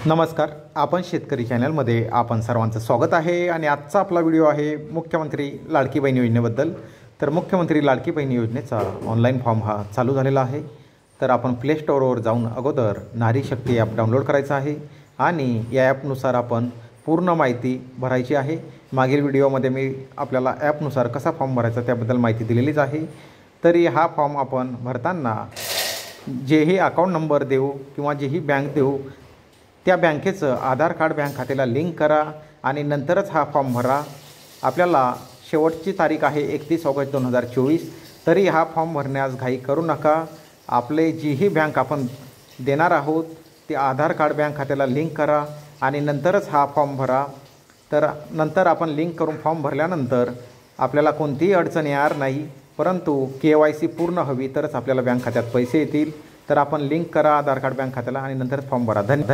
नमस्कार, आपण शेतकरी चॅनलमध्ये आपण सर्वांचं स्वागत आहे आणि आजचा आपला व्हिडिओ आहे मुख्यमंत्री लाडकी बहीण योजनेबद्दल। तर मुख्यमंत्री लाडकी बहीण योजनेचा ऑनलाईन फॉर्म हा चालू झालेला आहे। तर आपण प्ले स्टोअरवर जाऊन अगोदर नारी शक्ती ॲप डाउनलोड करायचं आहे आणि या ॲपनुसार आपण पूर्ण माहिती भरायची आहे। मागील व्हिडिओमध्ये मी आपल्याला ॲपनुसार कसा फॉर्म भरायचा त्याबद्दल माहिती दिलेलीच आहे। तरी हा फॉर्म आपण भरताना जेही अकाउंट नंबर देऊ किंवा जेही बँक देऊ त्या बँकेचं आधार कार्ड बँक खात्याला लिंक करा आणि नंतरच हा फॉर्म भरा। आपल्याला शेवटची तारीख आहे 31 ऑगस्ट 2024। तरी हा फॉर्म भरण्यास घाई करू नका। आपले जीही बँक आपण देणार आहोत ते आधार कार्ड बँक खात्याला लिंक करा आणि नंतरच हा फॉर्म भरा। तर नंतर आपण लिंक करून फॉर्म भरल्यानंतर आपल्याला कोणतीही अडचण येणार नाही, परंतु KYC पूर्ण हवी तरच आपल्याला बँक खात्यात पैसे येतील। तर आपण लिंक करा आधार कार्ड बँक खात्याला आणि नंतर फॉर्म भरा। धन्यवाद।